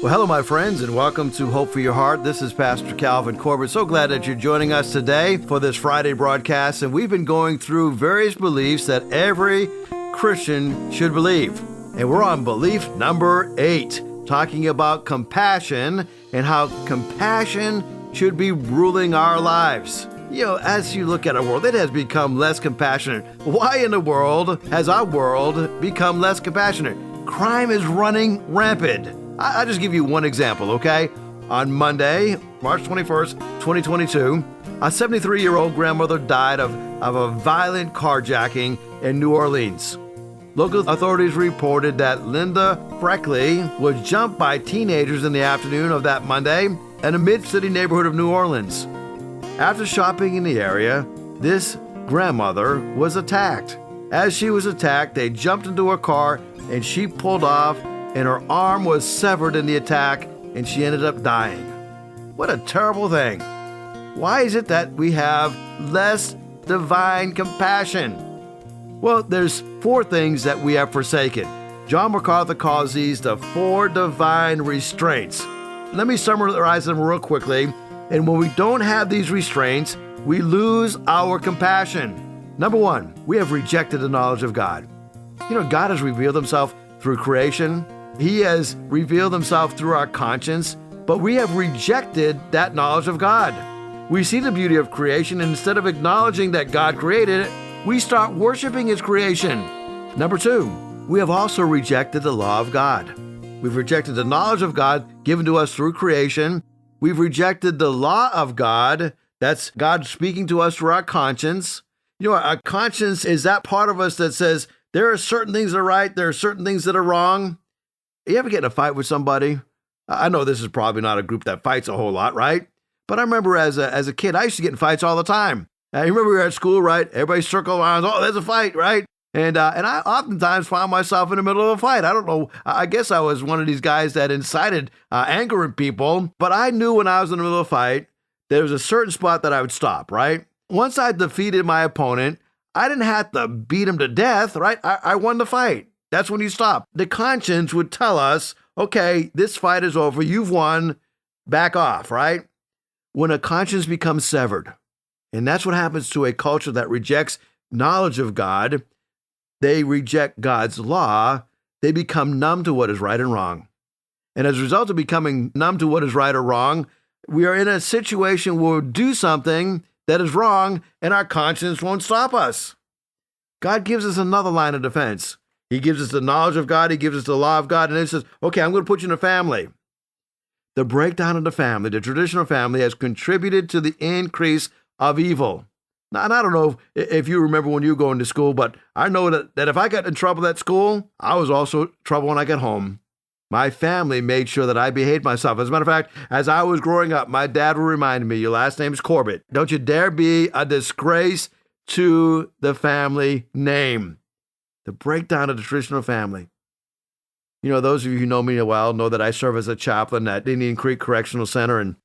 Well, hello, my friends, and welcome to Hope for Your Heart. This is Pastor Calvin Corbett. So glad that you're joining us today for this Friday broadcast. And we've been going through various beliefs that every Christian should believe. And we're on belief number 8, talking about compassion and how compassion should be ruling our lives. You know, as you look at our world, it has become less compassionate. Why in the world has our world become less compassionate? Crime is running rampant. I'll just give you one example, okay? On Monday, March 21st, 2022, a 73-year-old grandmother died of a violent carjacking in New Orleans. Local authorities reported that Linda Freckley was jumped by teenagers in the afternoon of that Monday in a mid-city neighborhood of New Orleans. After shopping in the area, this grandmother was attacked. As she was attacked, they jumped into her car and she pulled off, and her arm was severed in the attack, and she ended up dying. What a terrible thing. Why is it that we have less divine compassion? Well, there's 4 things that we have forsaken. John MacArthur calls these the 4 divine restraints. Let me summarize them real quickly. And when we don't have these restraints, we lose our compassion. Number 1, we have rejected the knowledge of God. You know, God has revealed himself through creation. He has revealed himself through our conscience, but we have rejected that knowledge of God. We see the beauty of creation, and instead of acknowledging that God created it, we start worshiping his creation. Number 2, we have also rejected the law of God. We've rejected the knowledge of God given to us through creation. We've rejected the law of God. That's God speaking to us through our conscience. You know, our conscience is that part of us that says there are certain things that are right, there are certain things that are wrong. You ever get in a fight with somebody? I know this is probably not a group that fights a whole lot, right? But I remember as a kid, I used to get in fights all the time. You remember we were at school, right? Everybody circle around, oh, there's a fight, right? And I oftentimes found myself in the middle of a fight. I don't know. I guess I was one of these guys that incited anger in people. But I knew when I was in the middle of a fight, there was a certain spot that I would stop, right? Once I defeated my opponent, I didn't have to beat him to death, right? I won the fight. That's when you stop. The conscience would tell us, okay, this fight is over. You've won. Back off, right? When a conscience becomes severed, and that's what happens to a culture that rejects knowledge of God, they reject God's law, they become numb to what is right and wrong. And as a result of becoming numb to what is right or wrong, we are in a situation where we'll do something that is wrong and our conscience won't stop us. God gives us another line of defense. He gives us the knowledge of God, he gives us the law of God, and then he says, okay, I'm going to put you in a family. The breakdown of the family, the traditional family, has contributed to the increase of evil. Now, and I don't know if you remember when you were going to school, but I know that if I got in trouble at school, I was also in trouble when I got home. My family made sure that I behaved myself. As a matter of fact, as I was growing up, my dad would remind me, your last name is Corbett. Don't you dare be a disgrace to the family name. The breakdown of the traditional family. You know, those of you who know me well know that I serve as a chaplain at Indian Creek Correctional Center, and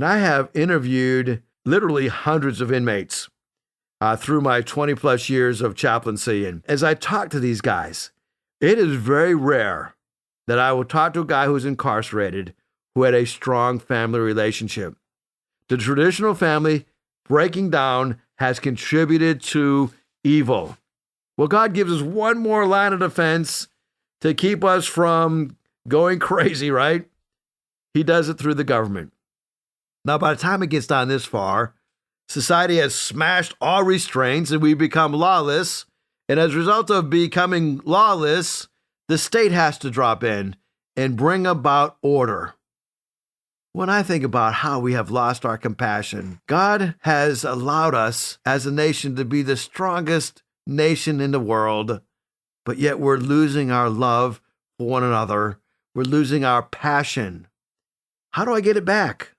I have interviewed literally hundreds of inmates through my 20-plus years of chaplaincy. And as I talk to these guys, it is very rare that I will talk to a guy who's incarcerated who had a strong family relationship. The traditional family breaking down has contributed to evil. Well, God gives us one more line of defense to keep us from going crazy, right? He does it through the government. Now, by the time it gets down this far, society has smashed all restraints and we become lawless. And as a result of becoming lawless, the state has to drop in and bring about order. When I think about how we have lost our compassion, God has allowed us as a nation to be the strongest nation in the world, but yet we're losing our love for one another. We're losing our passion. How do I get it back?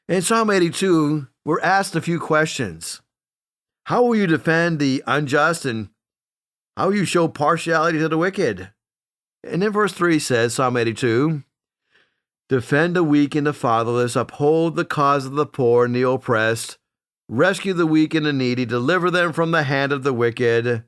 In Psalm 82, we're asked a few questions. How will you defend the unjust, and how will you show partiality to the wicked? And then verse 3 says, Psalm 82, defend the weak and the fatherless, uphold the cause of the poor and the oppressed, rescue the weak and the needy, deliver them from the hand of the wicked.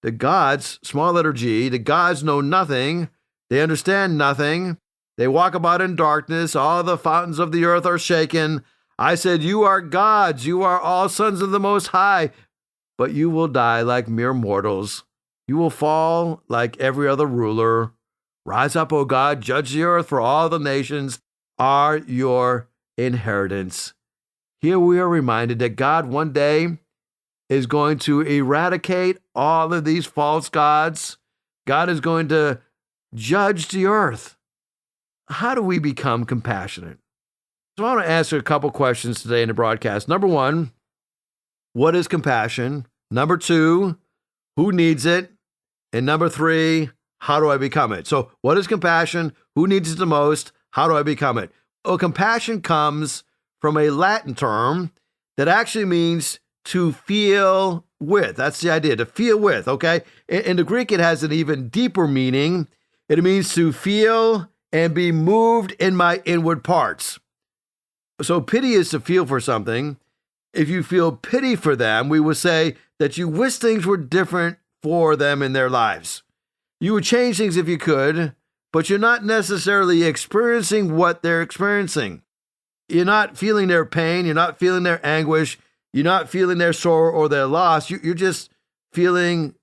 The gods, small letter G, the gods know nothing, they understand nothing, They walk about in darkness. All the fountains of the earth are shaken. I said, you are gods. You are all sons of the Most High, but you will die like mere mortals. You will fall like every other ruler. Rise up, O God, judge the earth, for all the nations are your inheritance. Here we are reminded that God one day is going to eradicate all of these false gods. God is going to judge the earth. How do we become compassionate? So I want to answer a couple questions today in the broadcast. Number one, what is compassion? Number two, who needs it? And number three, how do I become it? So what is compassion? Who needs it the most? How do I become it? Well, compassion comes from a Latin term that actually means to feel with. That's the idea, to feel with, okay? In the Greek, it has an even deeper meaning. It means to feel and be moved in my inward parts. So pity is to feel for something. If you feel pity for them, we would say that you wish things were different for them in their lives. You would change things if you could, but you're not necessarily experiencing what they're experiencing. You're not feeling their pain. You're not feeling their anguish. You're not feeling their sorrow or their loss. You're just feeling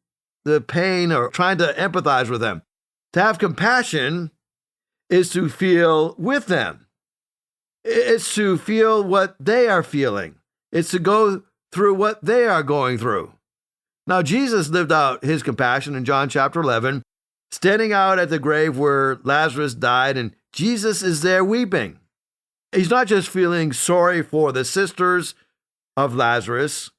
the pain or trying to empathize with them. To have compassion is to feel with them. It's to feel what they are feeling. It's to go through what they are going through. Now, Jesus lived out his compassion in John chapter 11, standing out at the grave where Lazarus died, and Jesus is there weeping. He's not just feeling sorry for the sisters of Lazarus,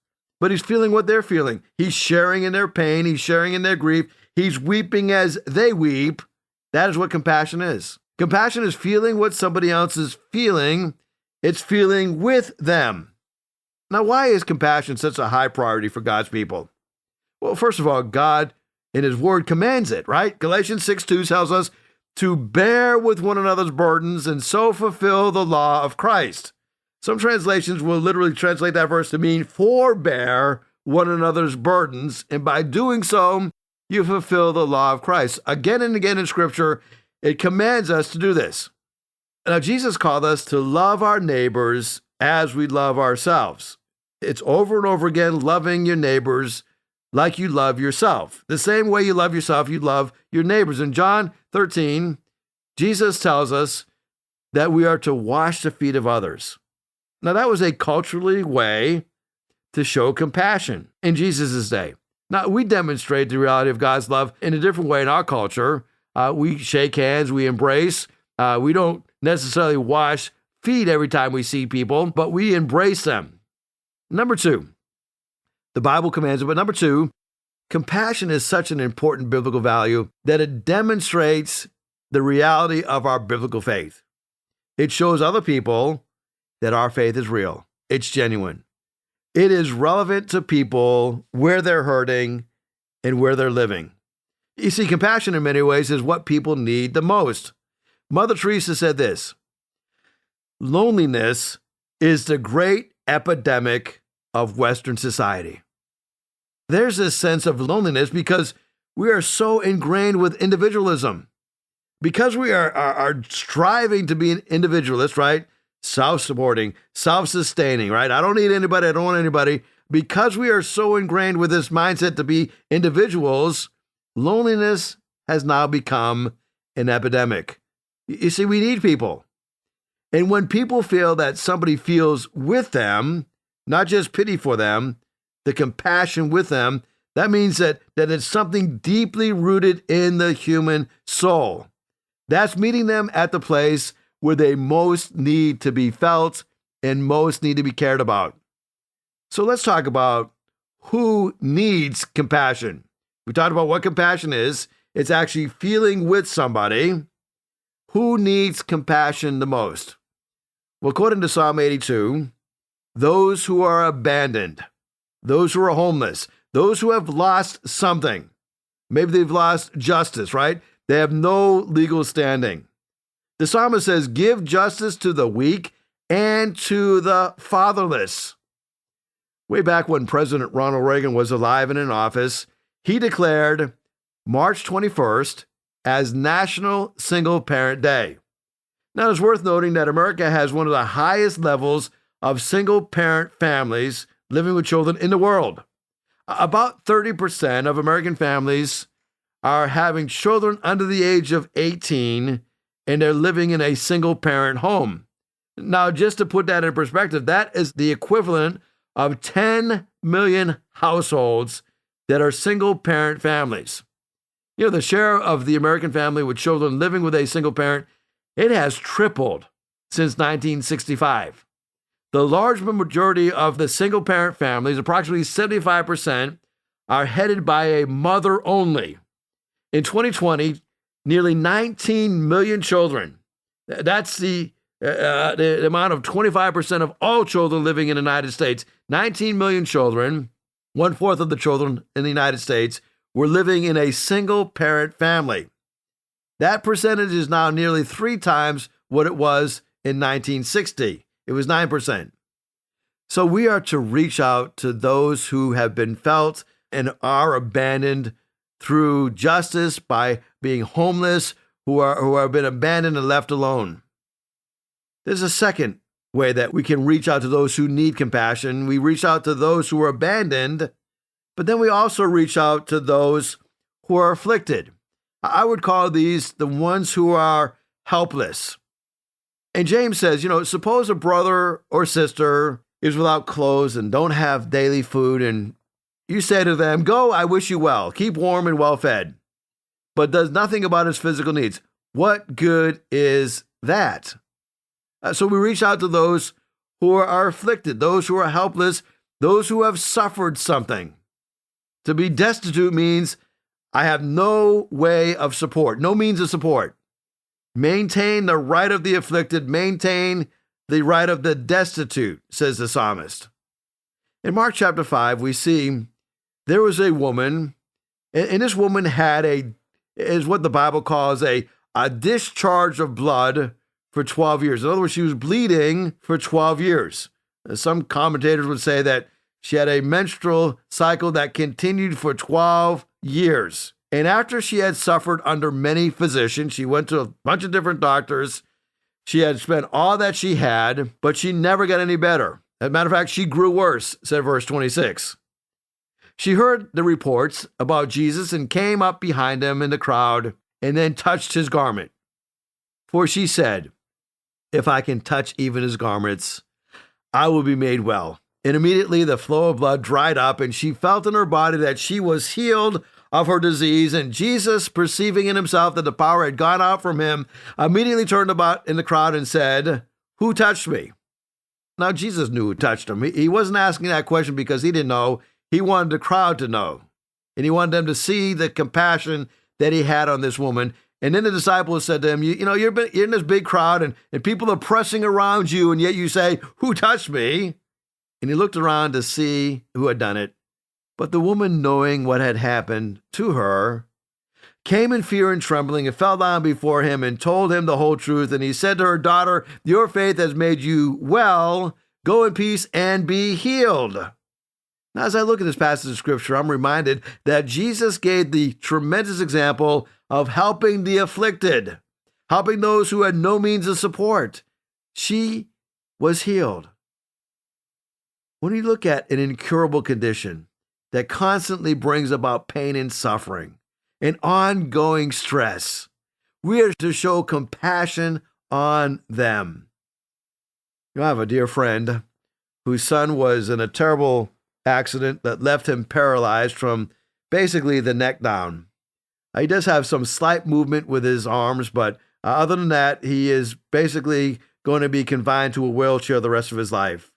but he's feeling what they're feeling. He's sharing in their pain. He's sharing in their grief. He's weeping as they weep. That is what compassion is. Compassion is feeling what somebody else is feeling. It's feeling with them. Now, why is compassion such a high priority for God's people? Well, first of all, God in his word commands it, right? Galatians 6:2 tells us to bear with one another's burdens and so fulfill the law of Christ. Some translations will literally translate that verse to mean forbear one another's burdens, and by doing so, you fulfill the law of Christ. Again and again in Scripture, it commands us to do this. Now, Jesus called us to love our neighbors as we love ourselves. It's over and over again, loving your neighbors like you love yourself. The same way you love yourself, you love your neighbors. In John 13, Jesus tells us that we are to wash the feet of others. Now, that was a culturally way to show compassion in Jesus' day. Now, we demonstrate the reality of God's love in a different way in our culture. We shake hands, we embrace. We don't necessarily wash feet every time we see people, but we embrace them. Number two, the Bible commands it, but number two, compassion is such an important biblical value that it demonstrates the reality of our biblical faith. It shows other people that our faith is real. It's genuine. It is relevant to people where they're hurting and where they're living. You see, compassion in many ways is what people need the most. Mother Teresa said this: loneliness is the great epidemic of Western society. There's this sense of loneliness because we are so ingrained with individualism. Because we are striving to be an individualist, right? Self-supporting, self-sustaining, right? I don't need anybody. I don't want anybody. Because we are so ingrained with this mindset to be individuals, loneliness has now become an epidemic. You see, we need people. And when people feel that somebody feels with them, not just pity for them, the compassion with them, that means that it's something deeply rooted in the human soul. That's meeting them at the place where they most need to be felt and most need to be cared about. So let's talk about who needs compassion. We talked about what compassion is. It's actually feeling with somebody. Who needs compassion the most? Well, according to Psalm 82, those who are abandoned, those who are homeless, those who have lost something. Maybe they've lost justice, right? They have no legal standing. The psalmist says, give justice to the weak and to the fatherless. Way back when President Ronald Reagan was alive and in office, he declared March 21st as National Single Parent Day. Now, it's worth noting that America has one of the highest levels of single-parent families living with children in the world. About 30% of American families are having children under the age of 18, and they're living in a single-parent home. Now, just to put that in perspective, that is the equivalent of 10 million households that are single-parent families. The share of the American family with children living with a single parent, it has tripled since 1965. The large majority of the single-parent families, approximately 75%, are headed by a mother only. In 2020, nearly 19 million children, that's the amount of 25% of all children living in the United States, 19 million children, one-fourth of the children in the United States, were living in a single-parent family. That percentage is now nearly 3 times what it was in 1960. It was 9%. So we are to reach out to those who have been felt and are abandoned through justice by being homeless, who have been abandoned and left alone. There's a second way that we can reach out to those who need compassion. We reach out to those who are abandoned, but then we also reach out to those who are afflicted. I would call these the ones who are helpless. And James says, suppose a brother or sister is without clothes and don't have daily food, and you say to them, "Go, I wish you well, keep warm and well fed," but does nothing about his physical needs. What good is that? So we reach out to those who are afflicted, those who are helpless, those who have suffered something. To be destitute means I have no way of support, no means of support. Maintain the right of the afflicted, maintain the right of the destitute, says the psalmist. In Mark chapter 5, we see there was a woman, and this woman had is what the Bible calls a discharge of blood for 12 years. In other words, she was bleeding for 12 years. Some commentators would say that she had a menstrual cycle that continued for 12 years. And after she had suffered under many physicians, she went to a bunch of different doctors. She had spent all that she had, but she never got any better. As a matter of fact, she grew worse, said verse 26. She heard the reports about Jesus and came up behind him in the crowd and then touched his garment. For she said, "If I can touch even his garments, I will be made well." And immediately the flow of blood dried up, and she felt in her body that she was healed of her disease. And Jesus, perceiving in himself that the power had gone out from him, immediately turned about in the crowd and said, "Who touched me?" Now, Jesus knew who touched him. He wasn't asking that question because he didn't know. He wanted the crowd to know. And he wanted them to see the compassion that he had on this woman. And then the disciples said to him, you're in this big crowd and people are pressing around you, and yet you say, "Who touched me?" And he looked around to see who had done it. But the woman, knowing what had happened to her, came in fear and trembling and fell down before him and told him the whole truth. And he said to her, "Daughter, your faith has made you well. Go in peace and be healed." Now, as I look at this passage of scripture, I'm reminded that Jesus gave the tremendous example of helping the afflicted, helping those who had no means of support. She was healed. When you look at an incurable condition that constantly brings about pain and suffering and ongoing stress, we are to show compassion on them. I have a dear friend whose son was in a terrible accident that left him paralyzed from basically the neck down. He does have some slight movement with his arms, but other than that, he is basically going to be confined to a wheelchair the rest of his life.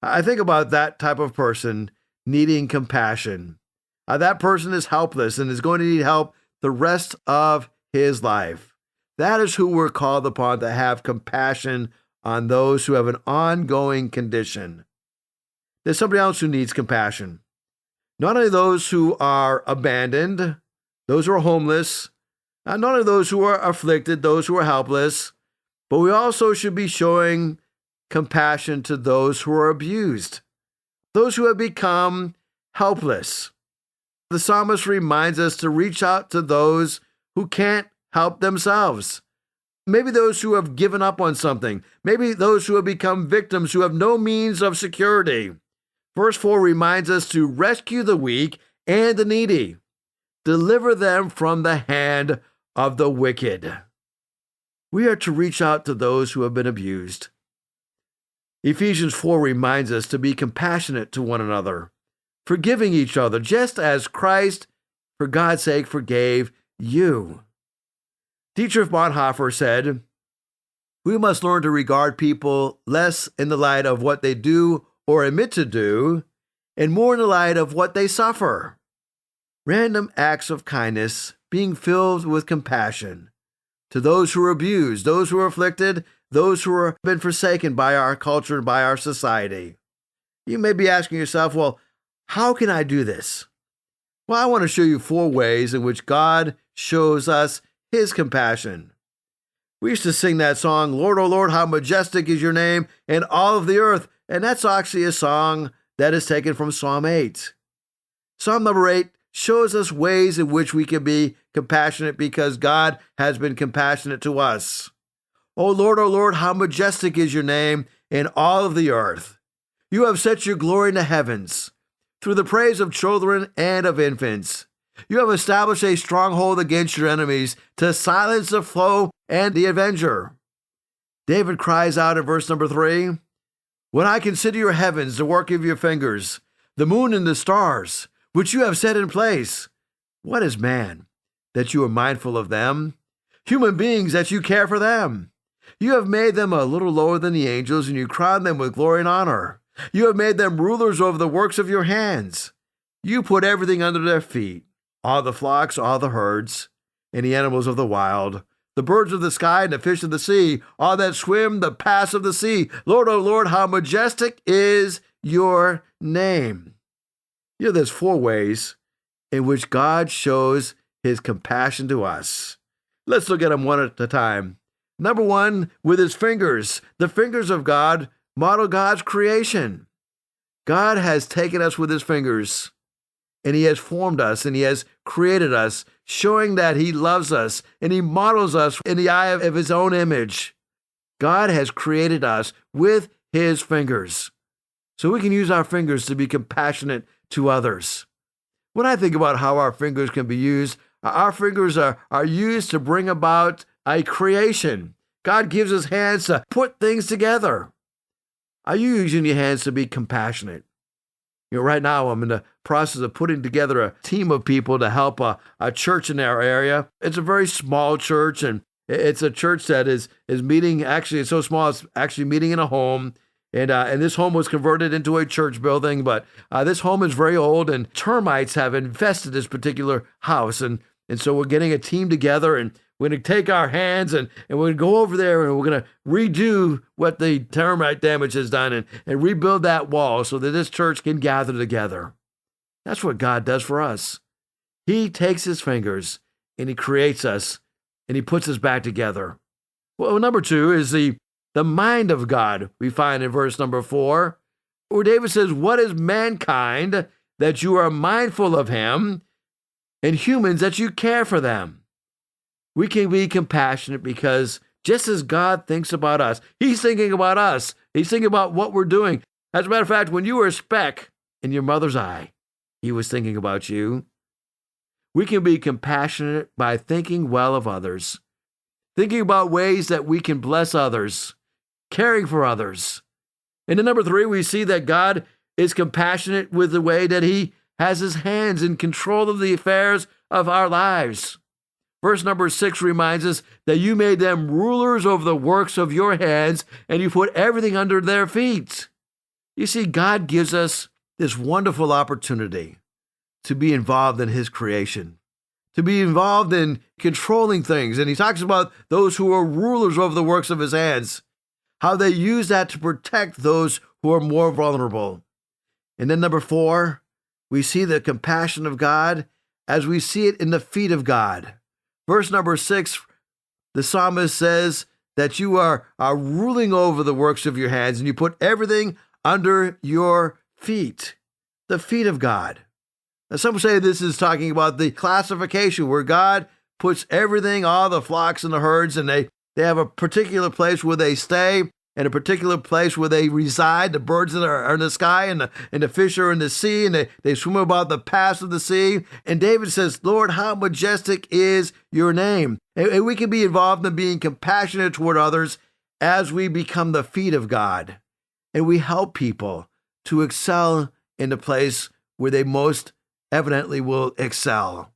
I think about that type of person needing compassion. That person is helpless and is going to need help the rest of his life. That is who we're called upon to have compassion on those who have an ongoing condition. There's somebody else who needs compassion. Not only those who are abandoned, those who are homeless, not only those who are afflicted, those who are helpless, but we also should be showing compassion to those who are abused, those who have become helpless. The psalmist reminds us to reach out to those who can't help themselves. Maybe those who have given up on something. Maybe those who have become victims who have no means of security. Verse 4 reminds us to rescue the weak and the needy. Deliver them from the hand of the wicked. We are to reach out to those who have been abused. Ephesians 4 reminds us to be compassionate to one another, forgiving each other, just as Christ, for God's sake, forgave you. Dietrich Bonhoeffer said, "We must learn to regard people less in the light of what they do or admit to do, and more in the light of what they suffer. Random acts of kindness, being filled with compassion to those who are abused, those who are afflicted, those who have been forsaken by our culture and by our society." You may be asking yourself, well, how can I do this? Well, I want to show you 4 ways in which God shows us His compassion. We used to sing that song, "Lord, oh Lord, how majestic is your name in all of the earth." And that's actually a song that is taken from Psalm 8. Psalm number 8 shows us ways in which we can be compassionate because God has been compassionate to us. Oh Lord, how majestic is your name in all of the earth. You have set your glory in the heavens through the praise of children and of infants. You have established a stronghold against your enemies to silence the foe and the avenger. David cries out in verse number 3, "When I consider your heavens, the work of your fingers, the moon and the stars, which you have set in place. What is man, that you are mindful of them? Human beings, that you care for them. You have made them a little lower than the angels, and you crown them with glory and honor. You have made them rulers over the works of your hands. You put everything under their feet, all the flocks, all the herds, and the animals of the wild, the birds of the sky and the fish of the sea, all that swim the paths of the sea. Lord, oh Lord, how majestic is your name." There's 4 ways in which God shows His compassion to us. Let's look at them one at a time. Number 1, with His fingers. The fingers of God model God's creation. God has taken us with His fingers, and He has formed us, and He has created us, showing that He loves us, and He models us in the eye of His own image. God has created us with His fingers, so we can use our fingers to be compassionate to others. When I think about how our fingers can be used, our fingers are used to bring about a creation. God gives us hands to put things together. Are you using your hands to be compassionate? Right now I'm in the process of putting together a team of people to help a church in our area. It's a very small church, and it's a church that is meeting, actually it's so small, it's actually meeting in a home. And this home was converted into a church building, but this home is very old, and termites have infested this particular house. And so we're getting a team together, and we're going to take our hands and we're going to go over there, and we're going to redo what the termite damage has done and rebuild that wall so that this church can gather together. That's what God does for us. He takes His fingers and He creates us and He puts us back together. Well, number 2 is the mind of God, we find in verse number 4, where David says, "What is mankind that you are mindful of him, and humans that you care for them?" We can be compassionate because just as God thinks about us, He's thinking about us. He's thinking about what we're doing. As a matter of fact, when you were a speck in your mother's eye, He was thinking about you. We can be compassionate by thinking well of others, thinking about ways that we can bless others, caring for others. And in number 3, we see that God is compassionate with the way that He has His hands in control of the affairs of our lives. Verse number 6 reminds us that you made them rulers over the works of your hands, and you put everything under their feet. You see, God gives us this wonderful opportunity to be involved in His creation, to be involved in controlling things. And He talks about those who are rulers over the works of His hands, how they use that to protect those who are more vulnerable. And then number 4, we see the compassion of God as we see it in the feet of God. Verse number 6, the psalmist says that you are ruling over the works of your hands, and you put everything under your feet, the feet of God. Now, some say this is talking about the classification where God puts everything, all the flocks and the herds, and they They have a particular place where they stay and a particular place where they reside. The birds that are in the sky and the fish are in the sea, and they swim about the paths of the sea. And David says, Lord, how majestic is your name. And we can be involved in being compassionate toward others as we become the feet of God. And we help people to excel in the place where they most evidently will excel.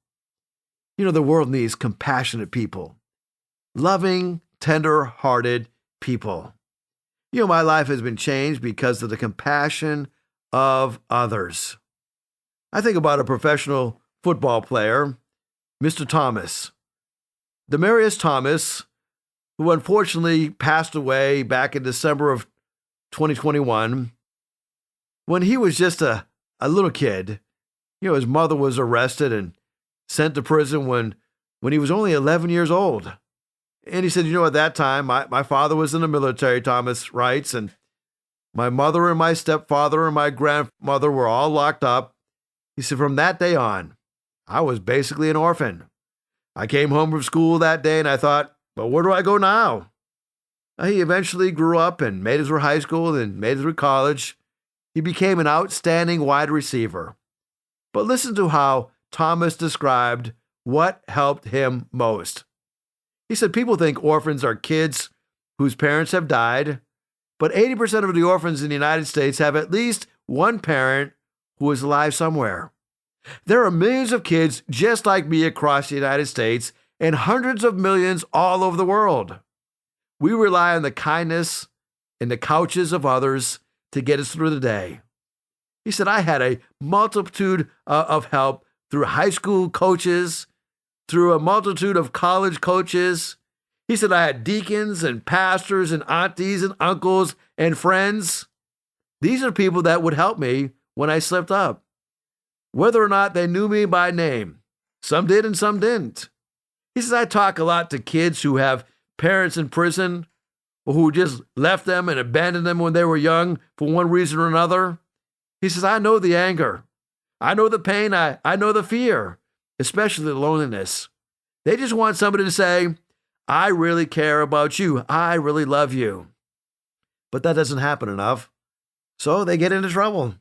You know, the world needs compassionate people, loving, tender-hearted people. You know, my life has been changed because of the compassion of others. I think about a professional football player, Mr. Thomas. Demaryius Thomas, who unfortunately passed away back in December of 2021. When he was just a little kid, you know, his mother was arrested and sent to prison when he was only 11 years old. And he said, you know, at that time, my father was in the military, Thomas writes, and my mother and my stepfather and my grandmother were all locked up. He said, from that day on, I was basically an orphan. I came home from school that day and I thought, well, where do I go now? He eventually grew up and made it through high school and made it through college. He became an outstanding wide receiver. But listen to how Thomas described what helped him most. He said, people think orphans are kids whose parents have died, but 80% of the orphans in the United States have at least one parent who is alive somewhere. There are millions of kids just like me across the United States and hundreds of millions all over the world. We rely on the kindness and the couches of others to get us through the day. He said, I had a multitude of help through high school coaches, through a multitude of college coaches. He said, I had deacons and pastors and aunties and uncles and friends. These are people that would help me when I slipped up, whether or not they knew me by name. Some did and some didn't. He says, I talk a lot to kids who have parents in prison or who just left them and abandoned them when they were young for one reason or another. He says, I know the anger. I know the pain. I know the fear, especially the loneliness. They just want somebody to say, I really care about you. I really love you. But that doesn't happen enough. So they get into trouble.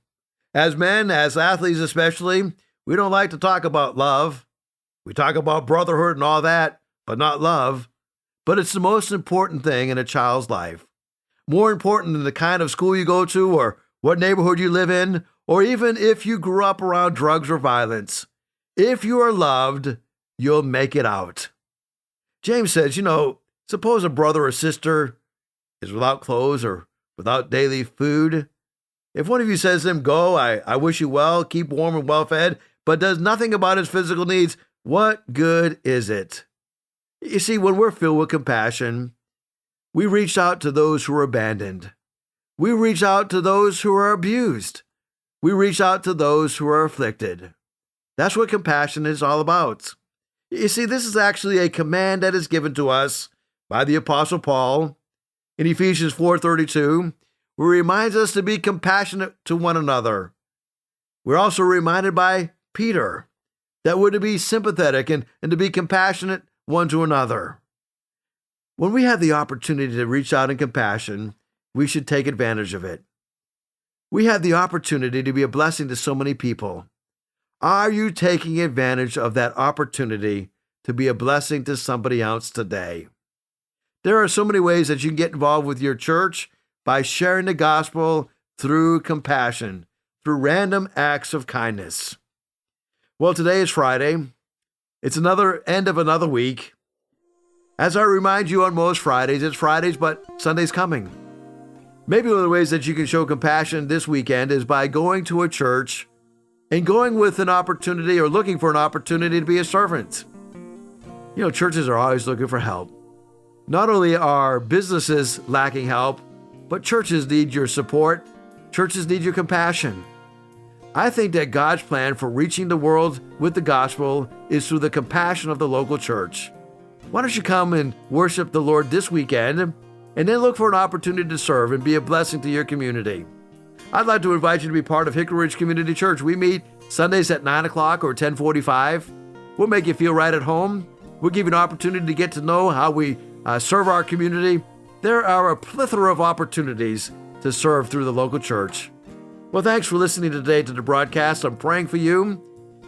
As men, as athletes especially, we don't like to talk about love. We talk about brotherhood and all that, but not love. But it's the most important thing in a child's life. More important than the kind of school you go to or what neighborhood you live in, or even if you grew up around drugs or violence. If you are loved, you'll make it out. James says, you know, suppose a brother or sister is without clothes or without daily food. If one of you says to him, go, I wish you well, keep warm and well fed, but does nothing about his physical needs, what good is it? You see, when we're filled with compassion, we reach out to those who are abandoned. We reach out to those who are abused. We reach out to those who are afflicted. That's what compassion is all about. You see, this is actually a command that is given to us by the Apostle Paul in Ephesians 4:32, where he reminds us to be compassionate to one another. We're also reminded by Peter that we're to be sympathetic and to be compassionate one to another. When we have the opportunity to reach out in compassion, we should take advantage of it. We have the opportunity to be a blessing to so many people. Are you taking advantage of that opportunity to be a blessing to somebody else today? There are so many ways that you can get involved with your church by sharing the gospel through compassion, through random acts of kindness. Well, today is Friday. It's another end of another week. As I remind you on most Fridays, it's Fridays, but Sunday's coming. Maybe one of the ways that you can show compassion this weekend is by going to a church and going with an opportunity or looking for an opportunity to be a servant. You know, churches are always looking for help. Not only are businesses lacking help, but churches need your support. Churches need your compassion. I think that God's plan for reaching the world with the gospel is through the compassion of the local church. Why don't you come and worship the Lord this weekend and then look for an opportunity to serve and be a blessing to your community? I'd like to invite you to be part of Hickory Ridge Community Church. We meet Sundays at 9 o'clock or 10:45. We'll make you feel right at home. We'll give you an opportunity to get to know how we serve our community, there are a plethora of opportunities to serve through the local church. Well, thanks for listening today to the broadcast. I'm praying for you.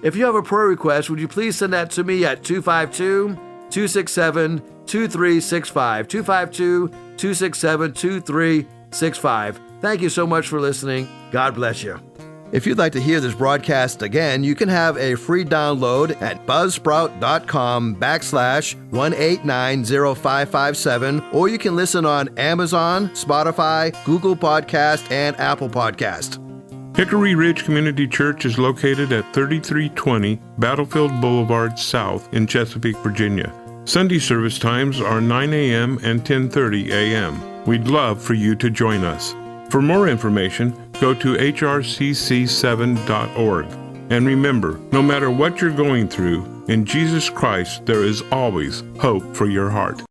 If you have a prayer request, would you please send that to me at 252-267-2365, 252-267-2365. Thank you so much for listening. God bless you. If you'd like to hear this broadcast again, you can have a free download at buzzsprout.com/1890557, or you can listen on Amazon, Spotify, Google Podcast, and Apple Podcast. Hickory Ridge Community Church is located at 3320 Battlefield Boulevard South in Chesapeake, Virginia. Sunday service times are 9 a.m. and 10:30 a.m. We'd love for you to join us. For more information, go to hrcc7.org. And remember, no matter what you're going through, in Jesus Christ there is always hope for your heart.